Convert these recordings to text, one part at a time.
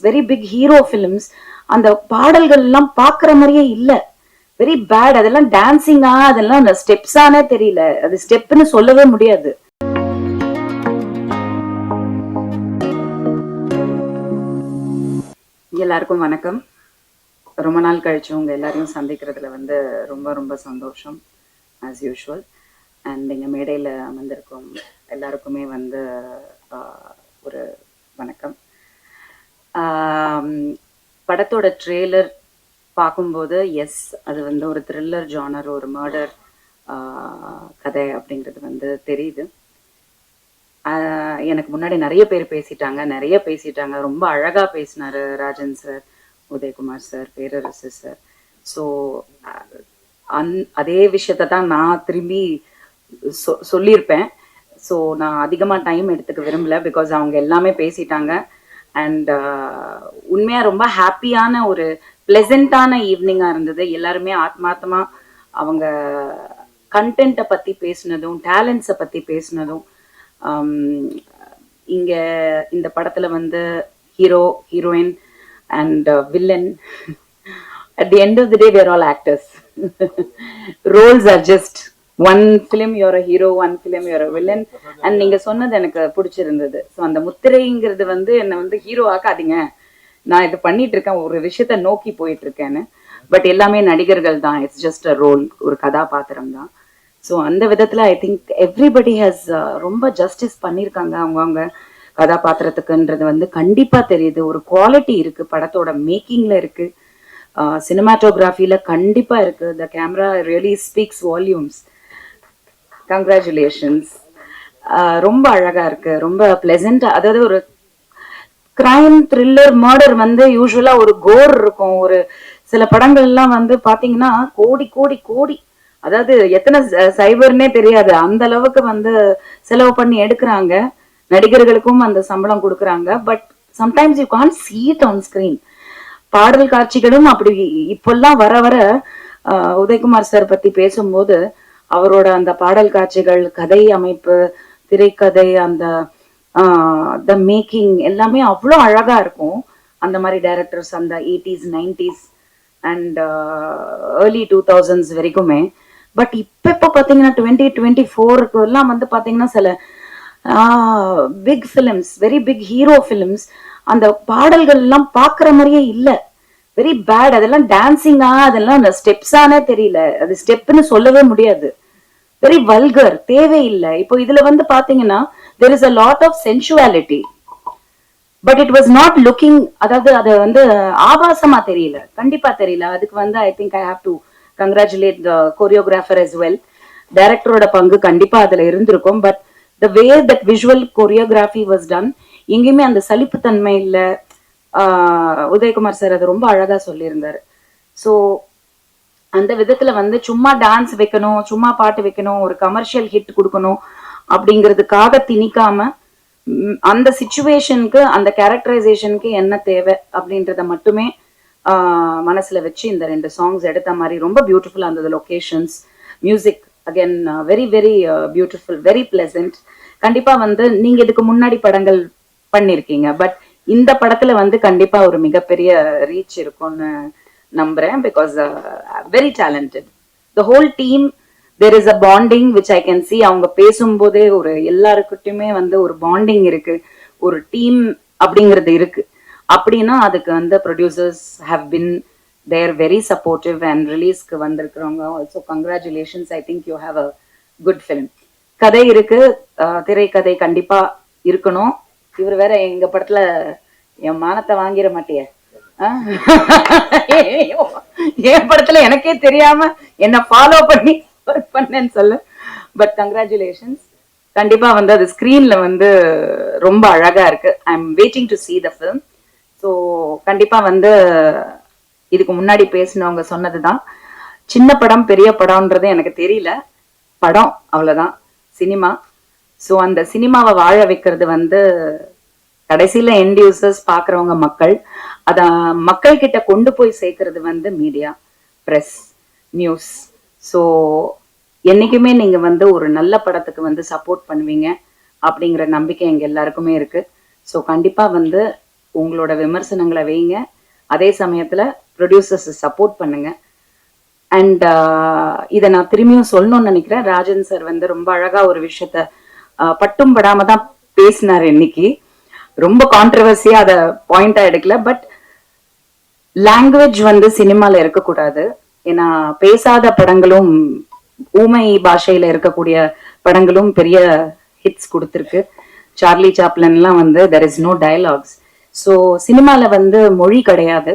Very big hero films. அந்த பாடல்கள் எல்லாம் பாக்குற மாதிரியே இல்ல, வெரி பேட். அதெல்லாம் டான்சிங்கா, அதெல்லாம் ஸ்டெப்ஸானே தெரியல, அது ஸ்டெப்னு சொல்லவே முடியாது. எல்லாருக்கும் வணக்கம். ரொம்ப நாள் கழிச்சு உங்க எல்லாரையும் சந்திக்கிறதுல வந்து ரொம்ப ரொம்ப சந்தோஷம் ஆஸ் யூஷுவல். அண்ட் எங்க மேடையில் அமர்ந்திருக்கும் எல்லாருக்குமே வந்து ஒரு வணக்கம். படத்தோட ட்ரெய்லர் பார்க்கும்போது எஸ், அது வந்து ஒரு த்ரில்லர் ஜானர், ஒரு மர்டர் கதை அப்படிங்கிறது வந்து தெரியுது. எனக்கு முன்னாடி நிறைய பேர் பேசிட்டாங்க, ரொம்ப அழகா பேசினாரு ராஜன் சார், உதயகுமார் சார், பேரரசு சார். ஸோ அதே விஷயத்தை தான் நான் திரும்பி சொல்லியிருப்பேன். ஸோ நான் அதிகமாக டைம் எடுத்துக்க விரும்பல, பிகாஸ் அவங்க எல்லாமே பேசிட்டாங்க. அண்ட் உண்மையாக ரொம்ப ஹாப்பியான ஒரு பிளசண்டான ஈவினிங்காக இருந்தது. எல்லாருமே ஆத்மார்த்தமாக அவங்க கண்டென்ட்டை பற்றி பேசினதும், டேலண்ட்ஸை பற்றி பேசினதும். இங்கே இந்த படத்தில் வந்து hero, heroine and villain, at the end of the day we are all actors. Roles are just one film you're a hero, one film you're a villain. And நீங்க சொன்னது எனக்கு பிடிச்சிருந்தது. ஸோ அந்த முத்திரைங்கிறது வந்து என்னை வந்து ஹீரோ ஆக்காதீங்க, நான் இது பண்ணிட்டு இருக்கேன், ஒரு விஷயத்த நோக்கி போயிட்டு இருக்கேன்னு. பட் எல்லாமே நடிகர்கள் தான், இட்ஸ் ஜஸ்ட் அ ரோல், ஒரு கதாபாத்திரம் தான். ஸோ அந்த விதத்தில் ஐ திங்க் எவ்ரிபடி ஹேஸ் ரொம்ப ஜஸ்டிஸ் பண்ணியிருக்காங்க அவங்க கதாபாத்திரத்துக்குன்றது வந்து கண்டிப்பாக தெரியுது. ஒரு குவாலிட்டி இருக்குது, படத்தோட மேக்கிங்கில் இருக்குது, சினிமாட்டோகிராஃபியில் கண்டிப்பாக இருக்குது. The camera really speaks volumes. Congratulations. ரொம்ப அழகாக இருக்குது, ரொம்ப ப்ளசண்ட்டாக. அதாவது ஒரு கிரைம் த்ரில்லர் மர்டர் வந்து யூஸ்வலாக ஒரு கோர் இருக்கும். ஒரு சில படங்கள்லாம் வந்து பார்த்தீங்கன்னா கோடி கோடி கோடி, அதாவது எத்தனை சைபர்னே தெரியாது, அந்த அளவுக்கு வந்து செலவு பண்ணி எடுக்கிறாங்க. நடிகர்களுக்கும் அந்த சம்பளம் கொடுக்குறாங்க. But sometimes you can't see it on screen. பாடல் காட்சிகளும் அப்படி இப்பெல்லாம் வர வர உதயகுமார் சார் பத்தி பேசும்போது அவரோட அந்த பாடல் காட்சிகள், கதை அமைப்பு, திரைக்கதை, அந்த த மேக்கிங் எல்லாமே அவ்வளோ அழகா இருக்கும். அந்த மாதிரி டைரக்டர்ஸ் அந்த 80s 90s and early 2000s வரைக்குமே. பட் இப்போ பார்த்தீங்கன்னா 2024 எல்லாம் வந்து பார்த்தீங்கன்னா சில big films, very big hero films, அந்த பாடல்கள் எல்லாம் பாக்குற மாதிரியே இல்ல, வெரி பேட். அதெல்லாம் டான்சிங்கா, அதெல்லாம் ஸ்டெப்ஸானே தெரியல, அது ஸ்டெப்னு சொல்லவே முடியாது, வெரி வல்கர், தேவையில்லை. இப்போ இதுல வந்து பாத்தீங்கன்னா there is a lot of sensuality, but it was not looking, அதாவது அது வந்து ஆபாசமா தெரியல, கண்டிப்பா தெரியல. அதுக்கு வந்து I think I have to congratulate the choreographer as well. டைரக்டரோட பங்கு கண்டிப்பா அதுல இருந்திருக்கும். But the way that visual choreography was done, எங்கேயுமே அந்த சலிப்புத்தன்மை இல்லை. உதயகுமார் சார் அது ரொம்ப அழகா சொல்லியிருந்தாரு. ஸோ அந்த விதத்துல வந்து சும்மா டான்ஸ் வைக்கணும், சும்மா பாட்டு வைக்கணும், ஒரு கமர்ஷியல் ஹிட் கொடுக்கணும் அப்படிங்கிறதுக்காக திணிக்காம அந்த சிச்சுவேஷனுக்கு, அந்த கேரக்டரைசேஷனுக்கு என்ன தேவை அப்படின்றத மட்டுமே மனசுல வச்சு இந்த 2 சாங்ஸ் எடுத்த மாதிரி ரொம்ப பியூட்டிஃபுல்லா இருந்தது. Locations, music again very very beautiful, very pleasant. கண்டிப்பா வந்து நீங்க இதுக்கு முன்னாடி படங்கள் பண்ணிருக்கீங்க, பட் இந்த படத்துல வந்து கண்டிப்பா ஒரு மிகப்பெரிய ரீச் இருக்கும்னு நம்புறேன். Because very talented the whole team. There is a bonding which I can see. அவங்க பேசும்போதே ஒரு எல்லாருக்கிட்டையுமே வந்து ஒரு பாண்டிங் இருக்கு, ஒரு டீம் அப்படிங்கிறது இருக்கு. அப்படின்னா அதுக்கு வந்து producers have been there very supportive. And ரிலீஸ்க்கு வந்திருக்கிறவங்க also congratulations. I think you have a good film. கதை இருக்கு, திரைக்கதை கண்டிப்பா இருக்கணும். இவர் வேற எங்க படத்துல என் மானத்தை வாங்கிட மாட்டிய, என் படத்துல எனக்கே தெரியாம என்ன ஃபாலோ பண்ணி பண்ணேன்னு சொல்லு. But congratulations. கண்டிப்பா வந்து அது ஸ்கிரீன்ல வந்து ரொம்ப அழகா இருக்கு. I am waiting to see the film. So கண்டிப்பா வந்து இதுக்கு முன்னாடி பேசினவங்க சொன்னதுதான், சின்ன படம் பெரிய படம்ன்றது எனக்கு தெரியல, படம் அவ்வளவுதான், சினிமா. ஸோ அந்த சினிமாவை வாழ வைக்கிறது வந்து கடைசியில எண்ட் யூசர்ஸ் பாக்குறவங்க மக்கள். அத மக்கள் கிட்ட கொண்டு போய் சேர்க்கறது வந்து மீடியா, பிரஸ், நியூஸ். ஸோ என்னைக்குமே நீங்க வந்து ஒரு நல்ல படத்துக்கு வந்து சப்போர்ட் பண்ணுவீங்க அப்படிங்கிற நம்பிக்கை எங்க எல்லாருக்குமே இருக்கு. ஸோ கண்டிப்பா வந்து உங்களோட விமர்சனங்களை வைங்க, அதே சமயத்துல ப்ரொடியூசர்ஸ் சப்போர்ட் பண்ணுங்க. அண்ட் இதை நான் திரும்பியும் சொல்லணும்னு நினைக்கிறேன். ராஜன் சார் வந்து ரொம்ப அழகா ஒரு விஷயத்த பட்டும் படாம தான் பேசினார் இன்னைக்கு. ரொம்ப கான்ட்ரவர்சியா அதை பாயிண்டா எடுக்கல. பட் லாங்குவேஜ் வந்து சினிமால இருக்கக்கூடாது. ஏன்னா பேசாத படங்களும் ஊமை பாஷையில இருக்கக்கூடிய படங்களும் பெரிய ஹிட்ஸ் கொடுத்துருக்கு. சார்லி சாப்லன்லாம் வந்து there is no dialogues. So சினிமால வந்து மொழி கிடையாது.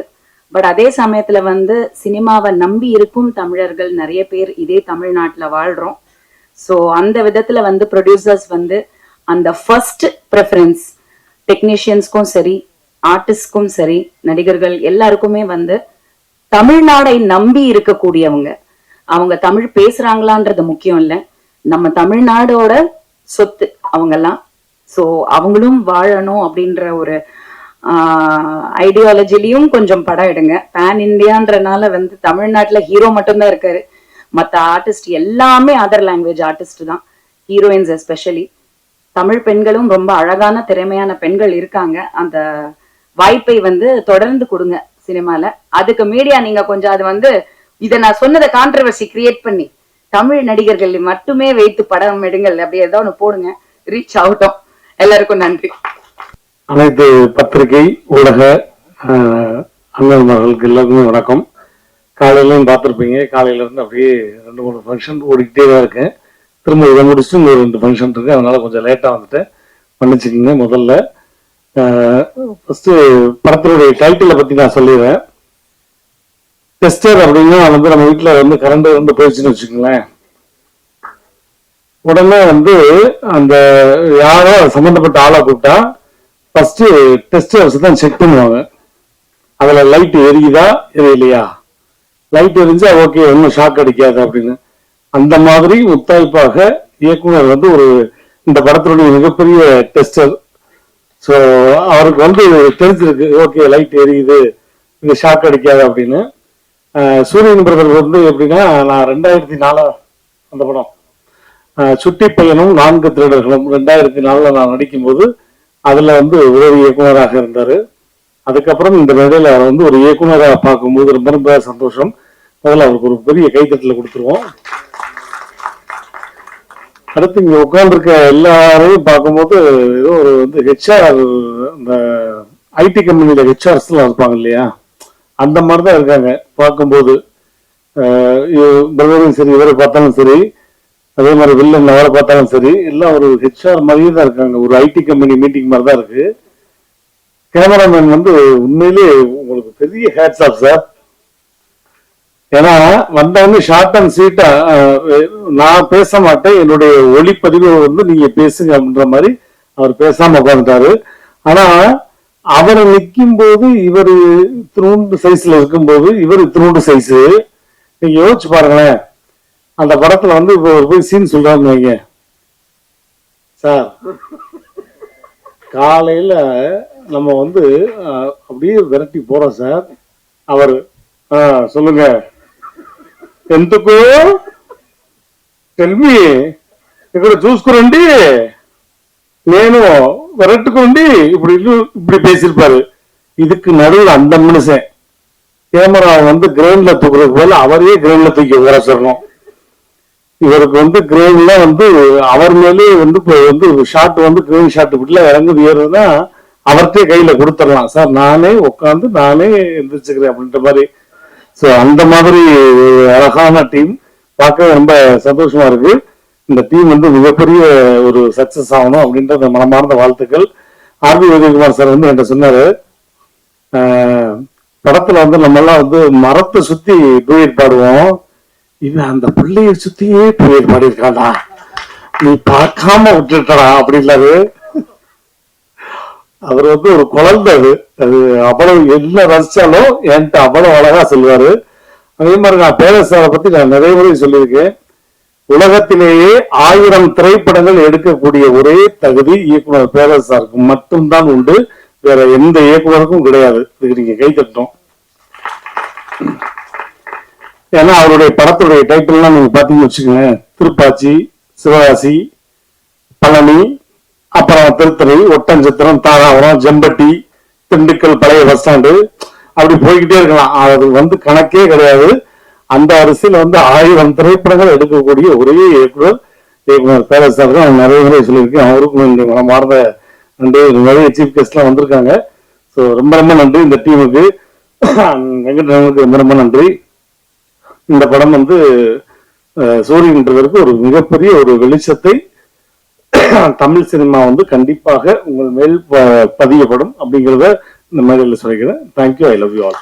பட் அதே சமயத்துல வந்து சினிமாவை நம்பி இருக்கும் தமிழர்கள் நிறைய பேர் இதே தமிழ்நாட்டுல வாழ்றோம். ஸோ அந்த விதத்துல வந்து ப்ரொடியூசர்ஸ் வந்து அந்த ஃபர்ஸ்ட் ப்ரெஃபரன்ஸ் டெக்னீஷியன்ஸ்க்கும் சரி, ஆர்டிஸ்ட்க்கும் சரி, நடிகர்கள் எல்லாருக்குமே வந்து தமிழ்நாடை நம்பி இருக்கக்கூடியவங்க. அவங்க தமிழ் பேசுறாங்களான்றது முக்கியம் இல்லை, நம்ம தமிழ்நாடோட சொத்து அவங்கெல்லாம். ஸோ அவங்களும் வாழணும் அப்படின்ற ஒரு ஐடியாலஜிலையும் கொஞ்சம் படம் எடுங்க. பேன் இந்தியான்றனால வந்து தமிழ்நாட்டுல ஹீரோ மட்டும்தான் இருக்காரு, மற்ற ஆர்டிஸ்ட் எல்லாமே அதர் லாங்குவேஜ் ஆர்டிஸ்ட் தான், ஹீரோயின்ஸ் எஸ்பெஷலி. தமிழ் பெண்களும் ரொம்ப அழகான திறமையான பெண்கள் இருக்காங்க. அந்த வாய்ப்பை வந்து தொடர்ந்து கொடுங்க சினிமால. அதுக்கு மீடியா நீங்க கொஞ்சம் அது வந்து இதை நான் சொன்னதை கான்ட்ரவர்சி கிரியேட் பண்ணி தமிழ் நடிகர்கள் மட்டுமே வைத்து படம் எடுங்கள் அப்படி ஏதோ ஒன்று போடுங்க, ரீச் ஆகட்டும். எல்லாருக்கும் நன்றி. அனைத்து பத்திரிகை ஊடக அண்ணன்மார்களுக்கு எல்லாருக்குமே வணக்கம். காலையிலும் பார்த்துருப்பீங்க, காலையில இருந்து அப்படியே 2-3 ஃபங்க்ஷன் ஓடிக்கிட்டே தான் இருக்கேன். திரும்ப இதை முடிச்சுட்டு இன்னொரு 2 ஃபங்க்ஷன் இருக்கு, அதனால கொஞ்சம் லேட்டாக வந்துட்டேன், மன்னிச்சுக்கோங்க. முதல்ல ஃபர்ஸ்ட் படத்தினுடைய டைட்டிலை பத்தி நான் சொல்லிடுறேன். டெஸ்டர் அப்படின்னா வந்து நம்ம வீட்டில் வந்து கரண்ட் வந்து போயிடுச்சுன்னு வச்சுக்கோங்களேன், உடனே வந்து அந்த யாரோ சம்பந்தப்பட்ட ஆளை கூப்பிட்டா ஃபர்ஸ்ட் டெஸ்டர்ஸ் தான் செக் பண்ணுவாங்க. அதுல லைட் எரியுதா எரியலையா, லைட் எரிஞ்சா ஓகே ஒன்றும் ஷாக் அடிக்காது அப்படின்னு. அந்த மாதிரி முத்தாய்ப்பாக இயக்குனர் வந்து ஒரு இந்த படத்தினுடைய மிகப்பெரிய டெஸ்டர். ஸோ அவருக்கு வந்து தெரிஞ்சிருக்கு ஓகே லைட் எரியுது, இது ஷாக் அடிக்காது அப்படின்னு. சூரியன் பிரதர் வந்து எப்படின்னா, நான் 2004 அந்த படம் சுட்டி பையனும் 4 திருடர்களும் 2004 நான் நடிக்கும்போது அதுல வந்து உதவி இயக்குனராக இருந்தாரு. அதுக்கப்புறம் இந்த வேலையில அவர் வந்து ஒரு இயக்குனராக பார்க்கும்போது ரொம்ப ரொம்ப சந்தோஷம். முதல்ல அவருக்கு ஒரு பெரிய கைத்தட்டல கொடுத்துருவோம். அடுத்து இங்க உட்கார்ந்துருக்க எல்லாரையும் பார்க்கும்போது ஏதோ ஒரு வந்து ஹெச்ஆர், இந்த ஐடி கம்பெனியில ஹெச்ஆர்ஸ் எல்லாம் இருப்பாங்க இல்லையா, அந்த மாதிரிதான் இருக்காங்க பார்க்கும்போது. பிரதரும் சரி, இவரை பார்த்தாலும் சரி, அதே மாதிரி வில்லன் அவரை பார்த்தாலும் சரி, எல்லாம் ஒரு ஹெச்ஆர் மாதிரியே தான் இருக்காங்க. ஒரு ஐடி கம்பெனி மீட்டிங் மாதிரி தான் இருக்கு. கேமராமேன் வந்து உண்மையிலேயே உங்களுக்கு பெரிய ஹேட்ஸ் ஆஃப் சார். ஏன்னா வந்தவங்க ஷார்ட் அண்ட் ஸ்வீட்டா, நான் பேச மாட்டேன், என்னுடைய ஒளிப்பதிவு வந்து நீங்க பேசுங்க அப்படின்ற மாதிரி அவர் பேசாம உட்காந்துட்டாரு. ஆனா அவரை நிற்கும் போது இவர் இத்தினூண்டு சைஸ்ல இருக்கும்போது இவர் இத்தினூண்டு சைஸு. நீங்க யோசிச்சு பாருங்களேன், அந்த படத்துல வந்து இப்போ போய் சீன் சொல்றாருன்னு வைங்க சார், காலையில நம்ம வந்து அப்படியே விரட்டி போறோம் சார். அவர் சொல்லுங்க ఎందుకు టెల్మి ఇక్కడ చూసుకురండి నేను விரட்டுக்கொண்டு இப்படி இப்படி பேசியிருப்பாரு. இதுக்கு நடுவில் அந்த மனுஷன் கேமரா வந்து கிரேன்ல தூக்குறது போல அவரையே கிரேன்ல தூக்கி உர சொல்லணும். இவருக்கு வந்து கிரேன்ல வந்து அவர் மேலே வந்து இப்போ வந்து ஷாட் வந்து கிரேன் ஷாட் இப்படில இறங்குது ஏறுதுன்னா அவர்கிட்டே கையில கொடுத்துடலாம் சார், நானே உட்காந்து நானே எந்திரிச்சுக்கிறேன் அப்படின்ற மாதிரி. ஸோ அந்த மாதிரி அழகான டீம் பார்க்க ரொம்ப சந்தோஷமா இருக்கு. இந்த டீம் வந்து மிகப்பெரிய ஒரு சக்சஸ் ஆகணும் அப்படின்ற மனமார்ந்த வாழ்த்துக்கள். ஆர்பி உதயகுமார் சார் வந்து என்கிட்ட சொன்னாரு, படத்துல வந்து நம்ம எல்லாம் வந்து மரத்தை சுத்தி டூயட் பாடுவோம், இவன் அந்த பிள்ளைய சுத்தியே டூயட் பாடியிருக்காண்டா, நீ பார்க்காம விட்டுட்டா அப்படின்னாரு. அவர் வந்து ஒரு குழந்தை, அது அவ்வளவு என்ன ரசிச்சாலும் என்கிட்ட அவ்வளவு அழகா சொல்லுவாரு. அதே மாதிரி நான் பேரரசாரை பத்தி நான் நிறைய முறை சொல்லியிருக்கேன். உலகத்திலேயே 1000 திரைப்படங்கள் எடுக்கக்கூடிய ஒரே தகுதி இயக்குனர் பேரரசாருக்கு மட்டும்தான் உண்டு, வேற எந்த இயக்குனருக்கும் கிடையாது. இதுக்கு நீங்க கை தட்டணும். ஏன்னா அவருடைய படத்துடைய டைட்டில்லாம் நீங்க பாத்தீங்கன்னு வச்சுக்கோங்க, திருப்பாச்சி, சிவகாசி, பழனி, அப்புறம் திருத்தணி, ஒட்டஞ்சத்திரம், தாராபுரம், ஜெம்பட்டி, திண்டுக்கல் பழைய பஸ் ஸ்டாண்டு, அப்படி போய்கிட்டே இருக்கலாம். அது வந்து கணக்கே கிடையாது. அந்த அரசியல் வந்து 1000 திரைப்படங்கள் எடுக்கக்கூடிய ஒரே இயக்குனர் பேரரசர் தான். நிறைய முறை சொல்லியிருக்கேன். அவருக்கும் இந்த மனமார்ந்த நன்றி. நிறைய சீஃப் கெஸ்ட் எல்லாம் வந்திருக்காங்க. ஸோ ரொம்ப ரொம்ப நன்றி இந்த டீமுக்கு, வெங்கடரமனுக்கு ரொம்ப ரொம்ப நன்றி. இந்த படம் வந்து சூரியன்றதற்கு ஒரு மிகப்பெரிய ஒரு வெளிச்சத்தை தமிழ் சினிமா வந்து கண்டிப்பாக உங்கள் மேல் பதியப்படும் அப்படிங்கிறத இந்த மேடையில் சொல்லிக்கிறேன். Thank you. I love you all.